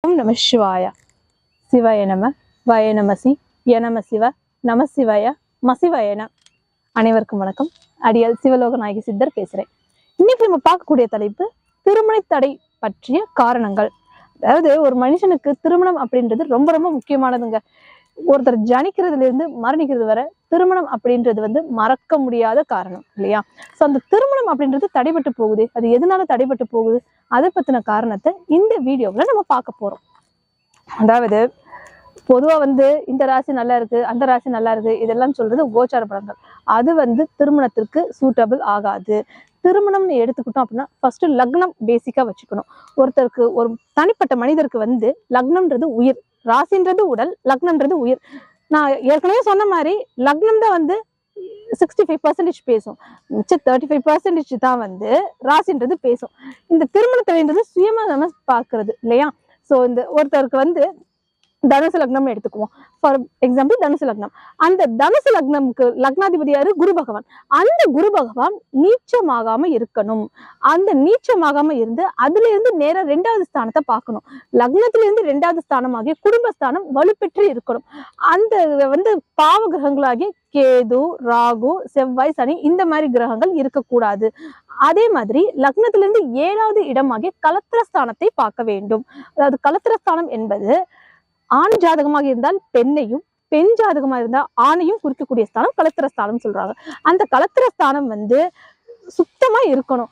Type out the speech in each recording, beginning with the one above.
ஓம் நம சிவாய. சிவாய நம, வய நமசி, யநம சிவ, நம சிவாய, மசிவயன. அனைவருக்கும் வணக்கம். அடியால் சிவலோக நாயகி சித்தர் பேசுறேன். இன்னைக்கு நம்ம பார்க்கக்கூடிய தலைப்பு திருமண தடை பற்றிய காரணங்கள். அதாவது ஒரு மனுஷனுக்கு திருமணம் அப்படின்றது ரொம்ப ரொம்ப முக்கியமானதுங்க. ஒருத்தர் ஜனிக்கிறதுல இருந்து மரணிக்கிறது வரை திருமணம் அப்படின்றது மறக்க முடியாத காரணம் இல்லையா? சோ அந்த திருமணம் அப்படின்றது தடைபட்டு போகுது. அது எதனால தடைபட்டு போகுது, அதை பத்தின காரணத்தை இந்த வீடியோவில் நம்ம பார்க்க போறோம். அதாவது பொதுவா இந்த ராசி நல்லா இருக்கு, அந்த ராசி நல்லா இருக்கு, இதெல்லாம் சொல்றது கோச்சார பலன்கள். அது திருமணத்திற்கு சூட்டபிள் ஆகாது. திருமணம்னு எடுத்துக்கிட்டோம் அப்படின்னா ஃபர்ஸ்ட் லக்னம் பேசிக்கா வச்சுக்கணும். ஒருத்தருக்கு, ஒரு தனிப்பட்ட மனிதருக்கு லக்னம்ன்றது உயிர், ராசின்றது உடல், லக்னம்ன்றது உயிர். நான் ஏற்கனவே சொன்ன மாதிரி லக்னம் தான் 65% பேசும், மிச்சம் 35% தான் ராசின்றது பேசும். இந்த திருமணத்தின்றது சுயமா நம்ம பார்க்கறது இல்லையா? சோ இந்த ஒருத்தருக்கு தனுசு லக்னம்னு எடுத்துக்குவோம். ஃபார் எக்ஸாம்பிள் தனுசு லக்னம். அந்த தனுசு லக்னம்க்கு லக்னாதிபதி யாரு? குரு பகவான். அந்த குரு பகவான் நீச்சமாகாம இருக்கணும். அந்த நீச்சமாகாம இருந்து அதுல இருந்து நேரா 2வது ஸ்தானத்தை பார்க்கணும். லக்னத்துல இருந்து 2வது ஸ்தானமாகிய குடும்பஸ்தானம் வலுப்பெற்று இருக்கணும். அந்த பாவ கிரகங்களாகிய கேது, ராகு, செவ்வாய், சனி இந்த மாதிரி கிரகங்கள் இருக்கக்கூடாது. அதே மாதிரி லக்னத்துல இருந்து 7வது இடமாகிய கலத்திரஸ்தானத்தை பார்க்க வேண்டும். அதாவது கலத்திரஸ்தானம் என்பது ஆண் ஜாதகமாக இருந்தால் பெண்ணையும், பெண் ஜாதகமாக இருந்தால் ஆணையும் குறிக்கக்கூடிய ஸ்தானம் கலத்திரஸ்தானம் சொல்றாங்க. அந்த கலத்திரஸ்தானம் சுத்தமா இருக்கணும்.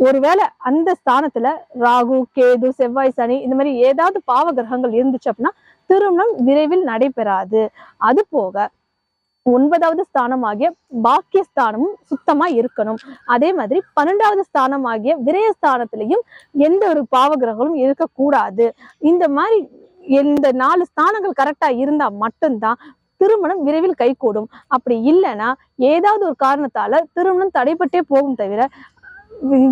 ஒருவேளை அந்த ஸ்தானத்துல ராகு, கேது, செவ்வாய், சனி இந்த மாதிரி ஏதாவது பாவ கிரகங்கள் இருந்துச்சு அப்படின்னா திருமணம் விரைவில் நடைபெறாது. அது போக 9வது ஸ்தானமாகிய பாக்கியஸ்தானமும் சுத்தமா இருக்கணும். அதே மாதிரி 12வது ஸ்தானமாகிய விரயஸ்தானத்திலையும் எந்த ஒரு பாவ கிரகங்களும் இருக்கக்கூடாது. இந்த மாதிரி இந்த 4 ஸ்தானங்கள் கரெக்டா இருந்தா மட்டும்தான் திருமணம் விரைவில் கைகூடும். அப்படி இல்லைன்னா ஏதாவது ஒரு காரணத்தால திருமணம் தடைபட்டே போகும் தவிர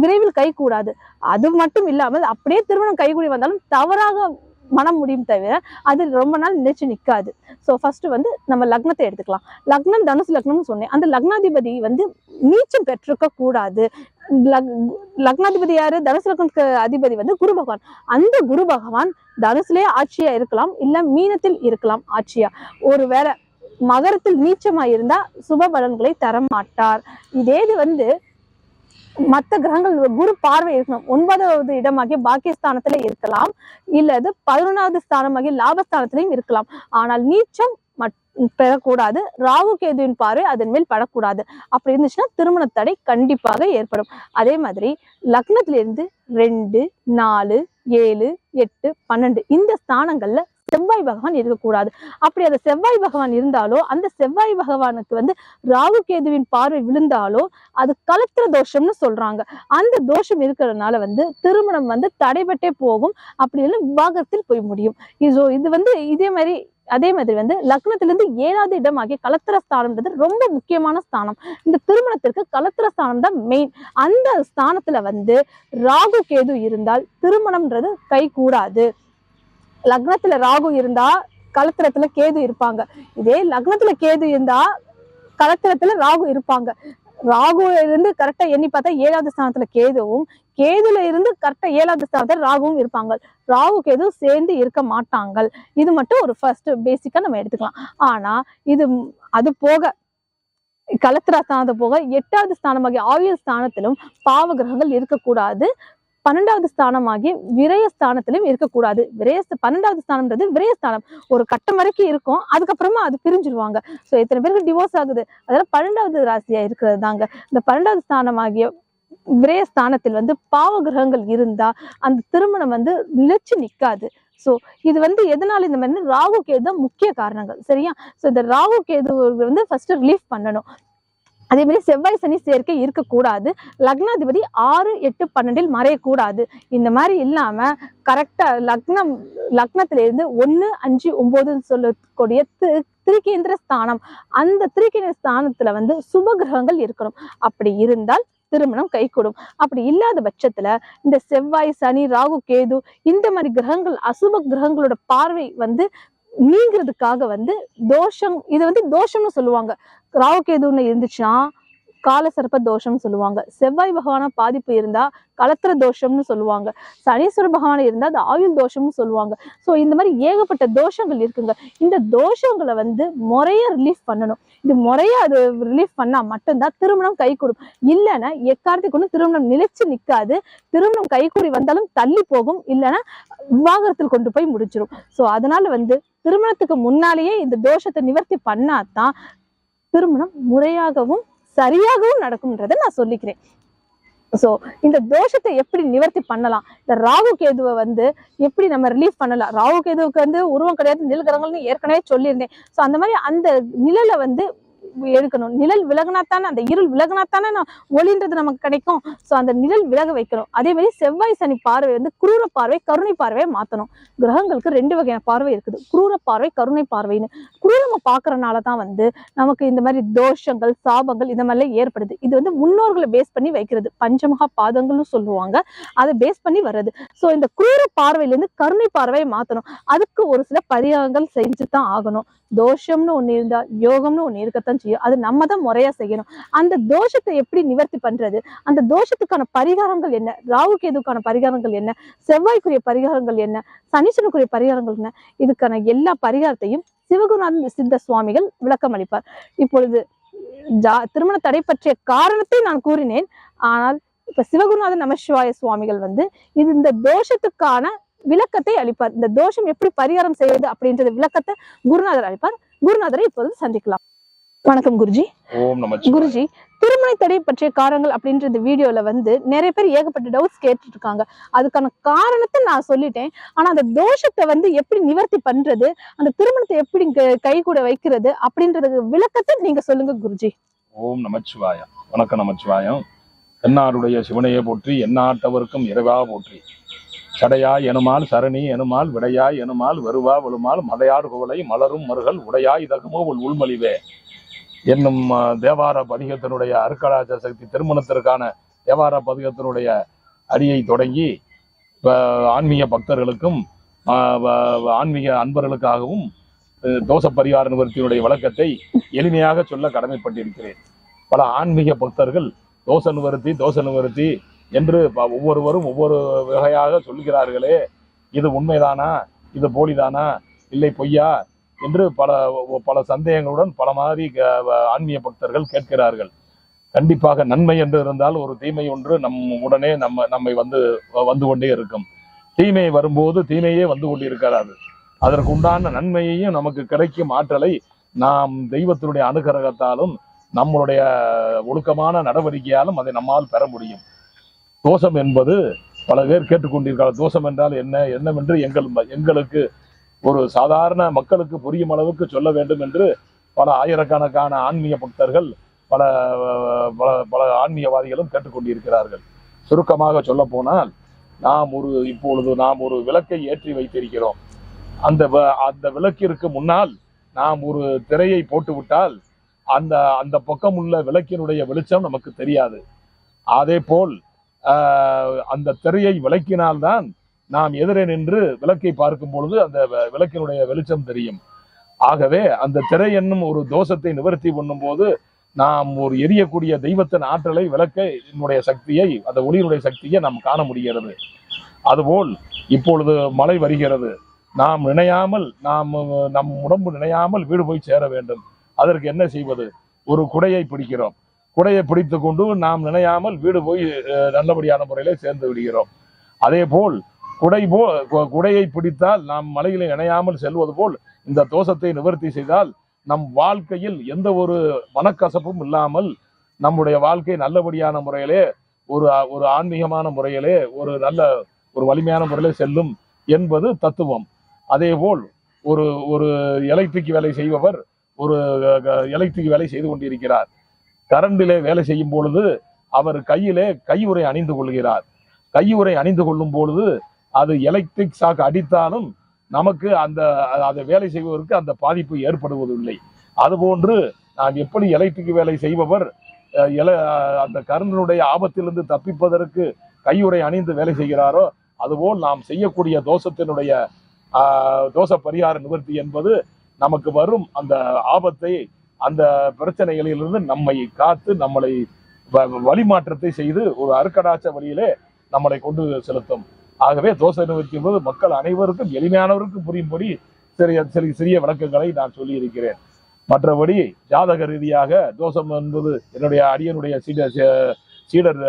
விரைவில் கைகூடாது. அது மட்டும் இல்லாமல் அப்படியே திருமணம் கைகூடி வந்தாலும் தவறாக மனம் முடியும் தவிர அது ரொம்ப நாள் நினைச்சு நிற்காது. ஸோ ஃபர்ஸ்ட் நம்ம லக்னத்தை எடுத்துக்கலாம். லக்னம் தனுசு லக்னம்னு சொன்னேன். அந்த லக்னாதிபதி நீச்சம் பெற்றிருக்க கூடாது. லக்னாதிபதி யாரு? தனுசு லக்னத்துக்கு அதிபதி குரு பகவான். அந்த குரு பகவான் தனுசுலேயே ஆட்சியா இருக்கலாம், இல்ல மீனத்தில் இருக்கலாம் ஆட்சியா. ஒருவேளை மகரத்தில் நீச்சமா இருந்தா சுப பலன்களை தர மாட்டார். இதே இது மற்ற கிரகங்கள் குரு பார்வை இருக்கணும். 9வது இடமாகிய பாக்கியஸ்தானத்துல இருக்கலாம், இல்லது 11வது ஸ்தானமாகிய லாபஸ்தானத்திலையும் இருக்கலாம். ஆனால் நீச்சம் பெறக்கூடாது. ராகு கேதுவின் பார்வை அதன் மேல் படக்கூடாது. அப்படி இருந்துச்சுன்னா திருமண தடை கண்டிப்பாக ஏற்படும். அதே மாதிரி லக்னத்திலிருந்து 2, 4, 7, 8, 12 இந்த ஸ்தானங்கள்ல செவ்வாய் பகவான் இருக்கக்கூடாது. அப்படி அந்த செவ்வாய் பகவான் இருந்தாலோ, அந்த செவ்வாய் பகவானுக்கு ராகு கேதுவின் பார்வை விழுந்தாலோ அது கலத்திர தோஷம்னு சொல்றாங்க. அந்த தோஷம் இருக்கிறதுனால திருமணம் தடைபட்டே போகும். அப்படி இல்லை விவாகரத்தில் போய் முடியும். இது அதே மாதிரி லக்னத்திலிருந்து 7வது இடம் ஆகிய கலத்திரஸ்தானம்ன்றது ரொம்ப முக்கியமான ஸ்தானம். இந்த திருமணத்திற்கு கலத்திரஸ்தானம் தான் மெயின். அந்த ஸ்தானத்துல ராகு கேது இருந்தால் திருமணம்ன்றது கை கூடாது. லக்னத்துல ராகு இருந்தா கலத்திரத்துல கேது இருப்பாங்க. இதே லக்னத்துல கேது இருந்தா கலத்திரத்துல ராகு இருப்பாங்க. ராகுல இருந்து கரெக்டா எண்ணி பார்த்தா 7வது ஸ்தானத்துல கேதுவும், கேதுல இருந்து கரெக்டா 7வது ஸ்தானத்துல ராகுவும் இருப்பாங்க. ராகு கேது சேர்ந்து இருக்க மாட்டாங்க. இது மட்டும் ஒரு ஃபர்ஸ்ட் பேசிக்கா நம்ம எடுத்துக்கலாம். ஆனா அது போக கலத்திர ஸ்தானத்தை போக 8வது ஸ்தானமாகிய ஆயுள் ஸ்தானத்திலும் பாவ கிரகங்கள் இருக்கக்கூடாது. 12வது ஸ்தானமாகிய விரயஸ்தானத்திலும் இருக்கக்கூடாது. 12வது ஸ்தானம்ன்றது விரயஸ்தானம். ஒரு கட்டம் வரைக்கும் இருக்கும், அதுக்கப்புறமா அது பிரிஞ்சிருவாங்க. ஸோ எத்தனை பேருக்கு டிவோர்ஸ் ஆகுது? அதெல்லாம் 12வது ராசியா இருக்கிறது தாங்க. இந்த 12வது ஸ்தானமாகிய விரயஸ்தானத்தில் பாவ கிரகங்கள் இருந்தா அந்த திருமணம் நிலைச்சு நிற்காது. ஸோ இது எதனால இந்த மாதிரி ராகு கேது தான் முக்கிய காரணங்கள். சரியா? ஸோ இந்த ராகு கேது ஃபர்ஸ்ட் ரிலீஃப் பண்ணணும். அதே மாதிரி செவ்வாய் சனி சேர்க்கை இருக்கக்கூடாது. லக்னாதிபதி 6, 8, 12 மறையக்கூடாது. இந்த மாதிரி இல்லாம கரெக்டா லக்னத்தில இருந்து 1, 5, 9 சொல்லக்கூடிய திரிகேந்திர ஸ்தானம், அந்த திரிகேந்திர ஸ்தானத்துல சுப கிரகங்கள் இருக்கணும். அப்படி இருந்தால் திருமணம் கைகூடும். அப்படி இல்லாத பட்சத்துல இந்த செவ்வாய், சனி, ராகு, கேது இந்த மாதிரி கிரகங்கள், அசுப கிரகங்களோட பார்வை நீங்கிறதுக்காக தோஷம், இது தோஷம்னு சொல்லுவாங்க. ராகு கேதுன்னு இருந்துச்சுன்னா காலசர்ப்ப தோஷம்னு சொல்லுவாங்க. செவ்வாய் பகவான பாதிப்பு இருந்தா கலத்திர தோஷம்னு சொல்லுவாங்க. சனீஸ்வர பகவான் இருந்தா அது ஆயுள் தோஷம்னு சொல்லுவாங்க. ஸோ இந்த மாதிரி ஏகப்பட்ட தோஷங்கள் இருக்குங்க. இந்த தோஷங்களை வந்து முறையா ரிலீஃப் பண்ணணும். இது முறையா அது ரிலீஃப் பண்ணா மட்டும்தான் திருமணம் கை கொடுக்கும். இல்லைன்னா எக்காரணத்துக்கு ஒண்ணு திருமணம் நிலைச்சு நிற்காது. திருமணம் கைகூடி வந்தாலும் தள்ளி போகும், இல்லைன்னா விவாகரத்தில் கொண்டு போய் முடிச்சிடும். ஸோ அதனால வந்து திருமணத்துக்கு முன்னாலேயே இந்த தோஷத்தை நிவர்த்தி பண்ணாதான் திருமணம் முறையாகவும் சரியாகவும் நடக்கும்ன்றதை நான் சொல்லிக்கிறேன். சோ இந்த தோஷத்தை எப்படி நிவர்த்தி பண்ணலாம், இந்த ராகு கேதுவை வந்து எப்படி நம்ம ரிலீஃப் பண்ணலாம். ராகு கேதுவுக்கு வந்து உருவம் கிடையாது, நிழல்கிரகங்கள்னு ஏற்கனவே சொல்லியிருந்தேன். சோ அந்த மாதிரி அந்த நிழலை வந்து எடுக்கணும். நிழல் விலகினாத்தானே, அந்த இருள் விலகினாத்தானே ஒளின்றது நமக்கு கிடைக்கும். சோ அந்த நிழல் விலக வைக்கணும். அதே மாதிரி செவ்வாய் சனி பார்வை வந்து குரூர பார்வை கருணை பார்வையை மாத்தணும். கிரகங்களுக்கு 2 வகையான பார்வை இருக்குது, குரூர பார்வை கருணை பார்வைன்னு. குரூரமா பாக்குறதுனாலதான் வந்து நமக்கு இந்த மாதிரி தோஷங்கள் சாபங்கள் இந்த மாதிரிலாம் ஏற்படுது. இது வந்து முன்னோர்களை பேஸ் பண்ணி வைக்கிறது, பஞ்சமகா பாதங்கள்னு சொல்லுவாங்க, அதை பேஸ் பண்ணி வர்றது. சோ இந்த குரூர பார்வையில இருந்து கருணை பார்வையை மாத்தணும். அதுக்கு ஒரு சில பரிகாரங்கள் செஞ்சுதான் ஆகணும். தோஷம்னு ஒண்ணு இருந்தா யோகம்னு ஒண்ணு இருக்கத்தான் செய்யும். அது நம்ம தான் முறையா செய்யணும். அந்த தோஷத்தை எப்படி நிவர்த்தி பண்றது, அந்த தோஷத்துக்கான பரிகாரங்கள் என்ன, ராகு கேதுக்கான பரிகாரங்கள் என்ன, செவ்வாய்க்குரிய பரிகாரங்கள் என்ன, சனீஸ்வரனுக்குரிய பரிகாரங்கள் என்ன, இதுக்கான எல்லா பரிகாரத்தையும் சிவகுருநாத சித்த சுவாமிகள் விளக்கம் அளிப்பார். இப்பொழுது திருமண தடை பற்றிய காரணத்தை நான் கூறினேன். ஆனால் இப்ப சிவகுருநாத நமசிவாய சுவாமிகள் வந்து இந்த தோஷத்துக்கான விளக்கத்தை அளிப்பார். இந்த தோஷம் எப்படி பரிகாரம் செய்வது அப்படின்றது விளக்கத்தை குருநாதர் அளிப்பார். குருநாதரை இப்போது சந்திக்கலாம். வணக்கம் குருஜி. ஓம் நமச்சிவாய. குருஜி, திருமண தடை பற்றிய காரணங்கள் அப்படின்ற இந்த வீடியோல வந்து நிறைய பேர் ஏகப்பட்ட டவுட்ஸ் கேட்டுட்டு இருக்காங்க. அதுக்கான காரணத்தை நான் சொல்லிட்டேன். ஆனா அந்த தோஷத்தை வந்து எப்படி நிவர்த்தி பண்றது, அந்த திருமணத்தை எப்படி கை கூட வைக்கிறது அப்படின்றதுக்கு விளக்கத்தை நீங்க சொல்லுங்க குருஜி. ஓம் நமச்சிவாய. வணக்கம் நமச்சிவாயம். என்னாருடைய சிவனையை போற்றி, எந்நாட்டவருக்கும் இறைவா போற்றி. சடையாய் எனுமால் சரணி எனுமால் விடையாய் எனுமால் வருவா வலுமால் மதையார் குவளை மலரும் மருகள் உடையாய் இதகமோ உள்மொழிவே என்னும் தேவார பதிகத்தினுடைய அருக்கடாச்ச சக்தி திருமணத்திற்கான தேவார பதிகத்தினுடைய அடியை தொடங்கி ஆன்மீக பக்தர்களுக்கும் ஆன்மீக அன்பர்களுக்காகவும் தோஷ பரிகார நிவர்த்தியினுடைய விளக்கத்தை எளிமையாக சொல்ல கடமைப்பட்டிருக்கிறேன். பல ஆன்மீக பக்தர்கள் தோஷ நிவர்த்தி என்று ஒவ்வொருவரும் ஒவ்வொரு வகையாக சொல்கிறார்களே, இது உண்மைதானா, இது போலிதானா, இல்லை பொய்யா என்று பல சந்தேகங்களுடன் பல மாதிரி ஆன்மீக பக்தர்கள் கேட்கிறார்கள். கண்டிப்பாக நன்மை என்று இருந்தால் ஒரு தீமை ஒன்று உடனே நம்மை வந்து கொண்டே இருக்கும். தீமை வரும்போது தீமையே வந்து கொண்டிருக்கிறாது. அதற்கு உண்டான நன்மையையும் நமக்கு கிடைக்கும் ஆற்றலை நாம் தெய்வத்தினுடைய அனுகிரகத்தாலும் நம்மளுடைய ஒழுக்கமான நடவடிக்கையாலும் அதை நம்மால் பெற முடியும். தோஷம் என்பது பல பேர் கேட்டுக்கொண்டிருக்கிறார். தோஷம் என்றால் என்னவென்று எங்களுக்கு ஒரு சாதாரண மக்களுக்கு புரியும் அளவுக்கு சொல்ல வேண்டும் என்று பல ஆயிரக்கணக்கான ஆன்மீக பக்தர்கள் பல பல ஆன்மீகவாதிகளும் கேட்டுக்கொண்டிருக்கிறார்கள். சுருக்கமாக சொல்ல போனால் இப்பொழுது நாம் ஒரு விளக்கை ஏற்றி வைத்திருக்கிறோம். அந்த விளக்கிற்கு முன்னால் நாம் ஒரு திரையை போட்டுவிட்டால் அந்த பக்கம் உள்ள விளக்கினுடைய வெளிச்சம் நமக்கு தெரியாது. அதே போல் அந்த திரையை விளக்கினால்தான் நாம் எதிரே நின்று விளக்கை பார்க்கும் பொழுது அந்த விளக்கினுடைய வெளிச்சம் தெரியும். ஆகவே அந்த திரை என்னும் ஒரு தோஷத்தை நிவர்த்தி பண்ணும் போது நாம் ஒரு எரியக்கூடிய தெய்வத்தின் ஆற்றலை விளக்கினுடைய சக்தியை, அந்த ஒளியினுடைய சக்தியை நாம் காண முடிகிறது. அதுபோல் இப்பொழுது மழை வருகிறது. நாம் நினையாமல் நம் உடம்பு நினையாமல் வீடு போய் சேர வேண்டும். அதற்கு என்ன செய்வது? ஒரு குடையை பிடிக்கிறோம். குடையை பிடித்து கொண்டு நாம் நினையாமல் வீடு போய் நல்லபடியான முறையில சேர்ந்து விடுகிறோம். அதே போல் குடையை பிடித்தால் நாம் மலையில இணையாமல் செல்வது போல் இந்த தோஷத்தை நிவர்த்தி செய்தால் நம் வாழ்க்கையில் எந்த ஒரு மனக்கசப்பும் இல்லாமல் நம்முடைய வாழ்க்கை நல்லபடியான முறையிலே ஒரு ஆன்மீகமான முறையிலே ஒரு வலிமையான முறையிலே செல்லும் என்பது தத்துவம். அதே போல் ஒரு எலக்ட்ரிக் வேலை செய்பவர் ஒரு எலக்ட்ரிக் வேலை செய்து கொண்டிருக்கிறார். கரண்டிலே வேலை செய்யும் பொழுது அவர் கையிலே கையுறை அணிந்து கொள்கிறார். கையுறை அணிந்து கொள்ளும் பொழுது அது எலக்ட்ரிக் ஷாக் அடித்தாலும் நமக்கு அதை வேலை செய்வதற்கு அந்த பாதிப்பு ஏற்படுவதில்லை. அதுபோன்று நாம் எப்படி எலக்ட்ரிக் வேலை செய்பவர் அந்த கரண்டினுடைய ஆபத்திலிருந்து தப்பிப்பதற்கு கையுறை அணிந்து வேலை செய்கிறாரோ, அதுபோல் நாம் செய்யக்கூடிய தோஷ பரிகார நிவர்த்தி என்பது நமக்கு வரும் அந்த ஆபத்தை அந்த பிரச்சனைகளிலிருந்து நம்மை காத்து நம்மளை வழிமாற்றத்தை செய்து ஒரு அருக்கடாச்ச வழியிலே நம்மளை கொண்டு செலுத்தும். ஆகவே தோஷ நிவர்த்தி என்பது மக்கள் அனைவருக்கும் எளிமையானவருக்கும் புரியும்படி சிறிய விளக்கங்களை நான் சொல்லி இருக்கிறேன். மற்றபடி ஜாதக ரீதியாக தோஷம் என்பது என்னுடைய அடியனுடைய சீடர்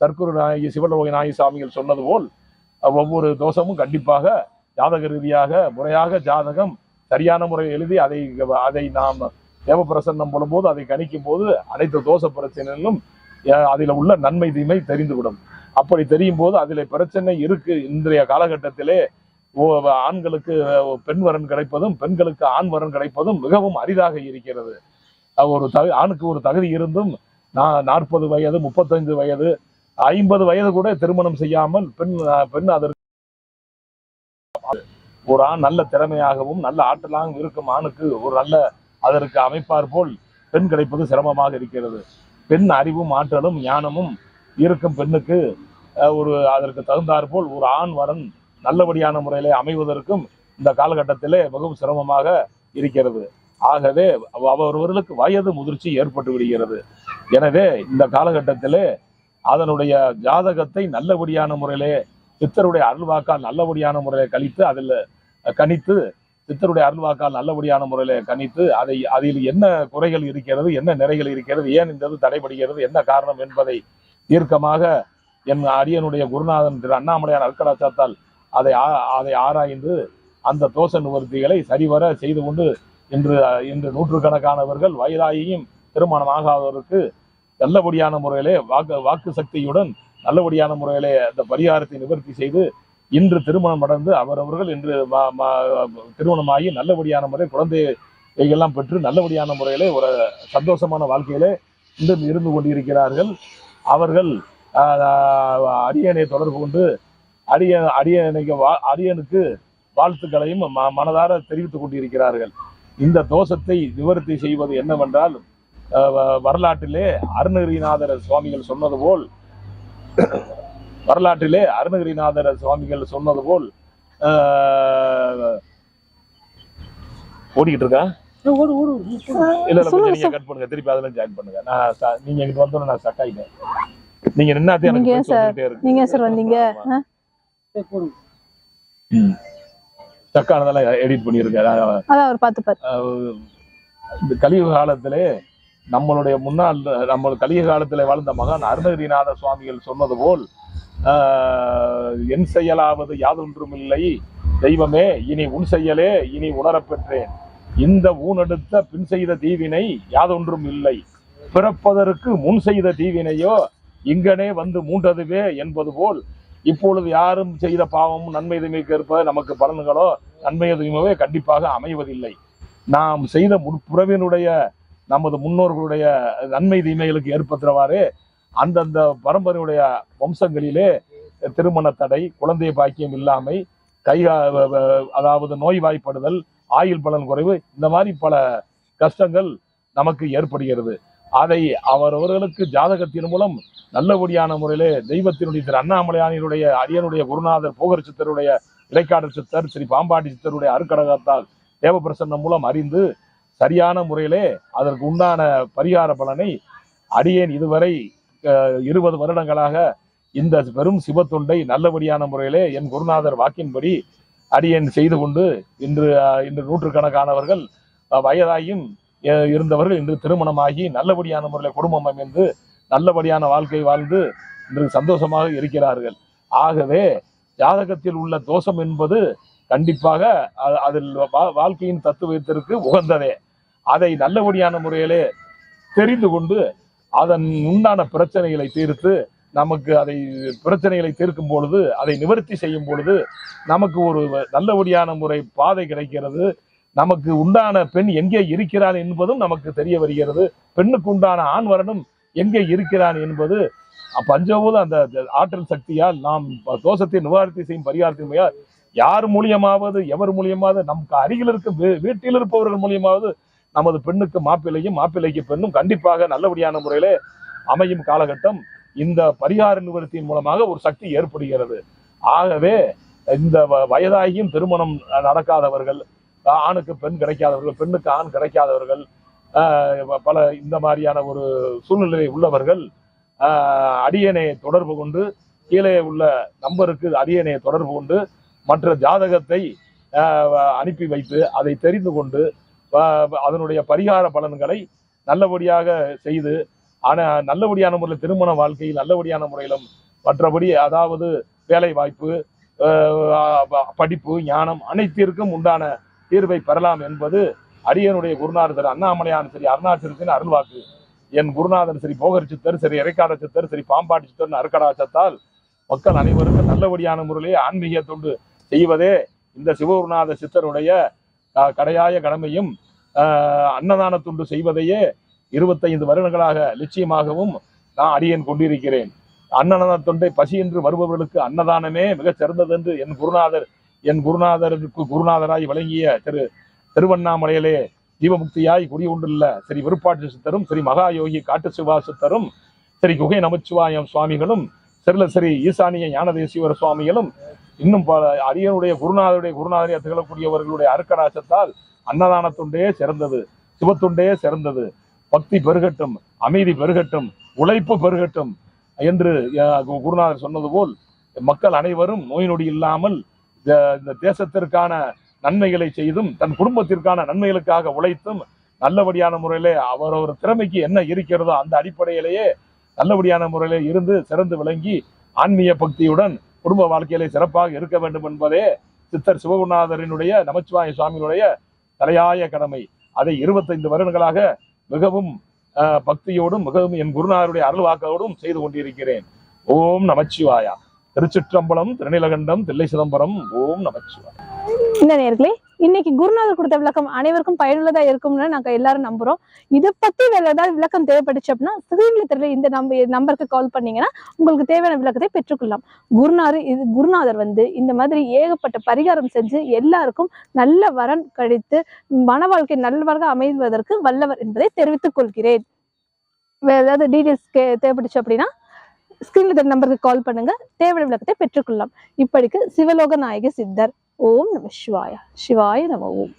சர்க்குரு நாயகி சிவலோக நாயகி சாமிகள் சொன்னது போல் ஒவ்வொரு தோஷமும் கண்டிப்பாக ஜாதக ரீதியாக முறையாக ஜாதகம் சரியான முறை எழுதி அதை நாம் தேவப்பிரசன்னம் போடும்போது அதை கணிக்கும் போது அனைத்து தோஷ பிரச்சனைகளும் அதில் உள்ள நன்மை தீமை தெரிந்துவிடும். அப்படி தெரியும் போது அதில் பிரச்சனை இருக்கு. இன்றைய காலகட்டத்திலே ஆண்களுக்கு பெண் வரன் கிடைப்பதும் பெண்களுக்கு ஆண் வரன் கிடைப்பதும் மிகவும் அரிதாக இருக்கிறது. ஆணுக்கு ஒரு தகுதி இருந்தும் 40 வயது 35 வயது 50 வயது கூட திருமணம் செய்யாமல் பெண் அதற்கு ஒரு ஆண் நல்ல திறமையாகவும் நல்ல ஆற்றலாகவும் இருக்கும் ஆணுக்கு ஒரு நல்ல அதற்கு அமைப்பார் போல் பெண் கிடைப்பது சிரமமாக இருக்கிறது. பெண் அறிவும் ஆற்றலும் ஞானமும் இருக்கும் பெண்ணுக்கு அதற்கு தகுந்தாற் போல் ஒரு ஆண் வரன் நல்லபடியான முறையிலே அமைவதற்கும் இந்த காலகட்டத்திலே மிகவும் சிரமமாக இருக்கிறது. ஆகவே அவர்களுக்கு வயது முதிர்ச்சி ஏற்பட்டு விடுகிறது. எனவே இந்த காலகட்டத்திலே அதனுடைய ஜாதகத்தை நல்லபடியான முறையிலே சித்தருடைய அருள்வாக்கால் நல்லபடியான முறையிலே கணித்து சித்தருடைய அருள்வாக்கால் நல்லபடியான முறையில கணித்து அதில் என்ன குறைகள் இருக்கிறது, என்ன நிறைகள் இருக்கிறது, ஏன் இந்த தடைபடுகிறது, என்ன காரணம் என்பதை தீர்க்கமாக என் அரியனுடைய குருநாதன் திரு அண்ணாமலையார் அருட்கடாட்சத்தால் அதை ஆராய்ந்து அந்த தோஷ நிவர்த்திகளை சரிவர செய்து கொண்டு இன்று நூற்றுக்கணக்கானவர்கள் வயதாகியும் திருமணம் ஆகாதவருக்கு நல்லபடியான முறையிலே வாக்கு சக்தியுடன் நல்லபடியான முறையிலே அந்த பரிகாரத்தை நிவர்த்தி செய்து இன்று திருமணம் அடைந்து அவரவர்கள் இன்று திருமணமாகி நல்லபடியான முறை குழந்தைகளெல்லாம் பெற்று நல்லபடியான முறையிலே ஒரு சந்தோஷமான வாழ்க்கையிலே இன்று இருந்து கொண்டிருக்கிறார்கள். அவர்கள் அரியணை தொடர்பு கொண்டு அரியனுக்கு வாழ்த்துக்களையும் மனதார தெரிவித்துக் கொண்டிருக்கிறார்கள். இந்த தோஷத்தை நிவர்த்தி செய்வது என்னவென்றால் வரலாற்றிலே அருணகிரிநாதர் சுவாமிகள் சொன்னது போல் ஓடிக்கிட்டு இருக்கா இல்ல நீங்க கட் பண்ணுங்க, திருப்பி அதுல ஜாயின் பண்ணுங்க. நீங்க எங்கிட்ட வந்தோன்னு நான் ஸ்டக் ஆயிட்டேன். நீங்க நின்னாதே நீங்க சார் வந்தீங்க ஸ்டக் ஆனதெல்லாம் எடிட் பண்ணிருக்கேன். அதான் ஒரு 10 இந்த கலியுக காலத்திலே நம்மளுடைய முன்னாள் கலியுக காலத்தில் வாழ்ந்த மகான் அருணகிரிநாத சுவாமிகள் சொன்னது போல் என் செயலாவது யாதொன்றும் இல்லை தெய்வமே இனி உன் செயலே இனி உணரப்பெற்றேன். இந்த ஊனெடுத்த பின் செய்த தீவினை யாதொன்றும் இல்லை, பிறப்பதற்கு முன் செய்த தீவினையோ இங்கனே வந்து மூண்டதுவே என்பது போல் இப்பொழுது யாரும் செய்த பாவமும் நன்மை தீமைக்கு ஏற்ப நமக்கு பலன்களோ நன்மை தீமையோ கண்டிப்பாக அமைவதில்லை. நாம் செய்த முற்புறவினுடைய நமது முன்னோர்களுடைய நன்மை தீமைகளுக்கு ஏற்படுத்துறவாறு அந்தந்த பரம்பரையுடைய வம்சங்களிலே திருமண தடை, குழந்தை பாக்கியம் இல்லாமை, அதாவது நோய்வாய்ப்படுதல், ஆயுள் பலன் குறைவு, இந்த மாதிரி பல கஷ்டங்கள் நமக்கு ஏற்படுகிறது. அதை அவரவர்களுக்கு ஜாதகத்தின் மூலம் நல்லபடியான முறையிலே தெய்வத்தினுடைய திரு அண்ணாமலையானுடைய அரியனுடைய குருநாதர் போகர் சித்தருடைய இடைக்காடல் சித்தர் ஸ்ரீ பாம்பாட்டி சித்தருடைய அருக்கடகத்தால் தேவப்பிரசன்னம் மூலம் அறிந்து சரியான முறையிலே அதற்கு உண்டான பரிகார பலனை அடியேன் இதுவரை 20 வருடங்களாக இந்த பெரும் சிவத்தொண்டை நல்லபடியான முறையிலே என் குருநாதர் வாக்கின்படி அடியேன் செய்து கொண்டு இன்று நூற்றுக்கணக்கானவர்கள் வயதாயும் இருந்தவர்கள் இன்று திருமணமாகி நல்லபடியான முறையில் குடும்பம் அமைந்து நல்லபடியான வாழ்க்கை வாழ்ந்து இன்று சந்தோஷமாக இருக்கிறார்கள். ஆகவே ஜாதகத்தில் உள்ள தோஷம் என்பது கண்டிப்பாக அதில் வாழ்க்கையின் தத்துவத்திற்கு உகந்ததே. அதை நல்லபடியான முறையிலே தெரிந்து கொண்டு அதன் உண்டான பிரச்சனைகளை தீர்த்து நமக்கு பிரச்சனைகளை தீர்க்கும் பொழுது அதை நிவர்த்தி செய்யும் பொழுது நமக்கு ஒரு நல்லபடியான முறை பாதை கிடைக்கிறது. நமக்கு உண்டான பெண் எங்கே இருக்கிறான் என்பதும் நமக்கு தெரிய வருகிறது. பெண்ணுக்கு உண்டான ஆண் வரனும் எங்கே இருக்கிறான் என்பது பஞ்சபூத அந்த ஆற்றல் சக்தியால் நாம் தோஷத்தை நிவாரணத்தை செய்யும் பரிகாரத்தின் யார் மூலியமாவது எவர் மூலியமாவது நமக்கு அருகில் இருக்கும் வீட்டில் இருப்பவர்கள் மூலியமாவது நமது பெண்ணுக்கு மாப்பிள்ளையும் மாப்பிள்ளைக்கு பெண்ணும் கண்டிப்பாக நல்லபடியான முறையிலே அமையும் காலகட்டம் இந்த பரிகார நிவர்த்தியின் மூலமாக ஒரு சக்தி ஏற்படுகிறது. ஆகவே இந்த வயதாகியும் திருமணம் நடக்காதவர்கள், ஆணுக்கு பெண் கிடைக்காதவர்கள், பெண்ணுக்கு ஆண் கிடைக்காதவர்கள், பல இந்த மாதிரியான ஒரு சூழ்நிலை உள்ளவர்கள் அடியனை தொடர்பு கொண்டு கீழே உள்ள நம்பருக்கு அடியனை தொடர்பு கொண்டு மற்ற ஜாதகத்தை அனுப்பி வைத்து அதை தெரிந்து கொண்டு அதனுடைய பரிகார பலன்களை நல்லபடியாக செய்து நல்லபடியான முறையில் திருமண வாழ்க்கையில் நல்லபடியான முறையிலும் மற்றபடி அதாவது வேலை வாய்ப்பு படிப்பு ஞானம் அனைத்திற்கும் உண்டான தீர்வை பெறலாம் என்பது அடியனுடைய குருநாதர் அண்ணாமலையான் சரி அருணாச்சலத்தின் அருள்வாக்கு. என் குருநாதன் சரி போகர் சித்தர் சரி இறைக்காட சித்தர் சரி பாம்பாட்டி சித்தர் அருக்கடாச்சத்தால் மக்கள் அனைவருக்கும் நல்லபடியான முறையிலே ஆன்மீக தொண்டு செய்வதே இந்த சிவகுருநாத சித்தருடைய கடையாய கடமையும் அன்னதான தொண்டு செய்வதையே 25 வருடங்களாக லட்சியமாகவும் நான் அடியேன் கொண்டிருக்கிறேன். அன்னதான தொண்டை பசியின்றி வருபவர்களுக்கு அன்னதானமே மிகச் சிறந்தது என்று என் குருநாதருக்கு குருநாதராய் வழங்கிய திருவண்ணாமலையிலே ஜீவமுக்தியாய் குடியுண்டுள்ள ஸ்ரீ விருப்பாட்சி சித்தரும் ஸ்ரீ மகா யோகி காட்டு சிவா சித்தரும் ஸ்ரீ குகை நமச்சிவாயம் சுவாமிகளும் ஸ்ரீ ஈசானிய ஞானதேசிவர சுவாமிகளும் இன்னும் பல அரியனுடைய குருநாதரை திகழக்கூடியவர்களுடைய அருக்கராசத்தால் அன்னதான தொண்டே சிறந்தது, சிவத்துண்டே சிறந்தது. பக்தி பெருகட்டும், அமைதி பெருகட்டும், உழைப்பு பெருகட்டும் என்று குருநாதர் சொன்னது போல் மக்கள் அனைவரும் நோய் நொடி இல்லாமல் இந்த தேசத்திற்கான நன்மைகளை செய்தும் தன் குடும்பத்திற்கான நன்மைகளுக்காக உழைத்தும் நல்லபடியான முறையிலே அவரவர் திறமைக்கு என்ன இருக்கிறதோ அந்த அடிப்படையிலேயே நல்லபடியான முறையிலே இருந்து சிறந்து விளங்கி ஆன்மீக பக்தியுடன் குடும்ப வாழ்க்கையிலே சிறப்பாக இருக்க வேண்டும் என்பதே சித்தர் சிவகுருநாதரினுடைய நமச்சிவாய சுவாமியினுடைய தலையாய கடமை. அதை 25 வருடங்களாக மிகவும் பக்தியோடும் மிகவும் என் குருநாதருடைய அருள்வாக்கோடும் செய்து கொண்டிருக்கிறேன். ஓம் நமச்சிவாயா. திருச்சிற்றம்பலம், திருநீலகண்டம், தில்லை சிதம்பரம். ஓம் நமச்சிவாயா. இந்த நேர்களே, இன்னைக்கு குருநாதர் கொடுத்த விளக்கம் அனைவருக்கும் பயனுள்ளதா இருக்கும்னு நாங்க எல்லாரும் நம்புறோம். இதை பத்தி வேற ஏதாவது விளக்கம் தேவைப்பட்டுச்சு அப்படின்னா ஸ்கிரீன்ல தெரியல இந்த நம்பருக்கு கால் பண்ணீங்கன்னா உங்களுக்கு தேவையான விளக்கத்தை பெற்றுக்கொள்ளலாம். குருநாதர் இந்த மாதிரி ஏகப்பட்ட பரிகாரம் செஞ்சு எல்லாருக்கும் நல்ல வரன் கழித்து மன வாழ்க்கை நல்லவராக அமைவதற்கு வல்லவர் என்பதை தெரிவித்துக் கொள்கிறேன். வேற ஏதாவது டீடைல்ஸ் தேவைப்பட்டுச்சு அப்படின்னா ஸ்கிரீன்ல தெரிய நம்பருக்கு கால் பண்ணுங்க, தேவையான விளக்கத்தை பெற்றுக்கொள்ளலாம். இப்படிக்கு சிவலோக நாயகி சித்தர். ஓம் நம சிவாய. சிவாய நம. ஓம்.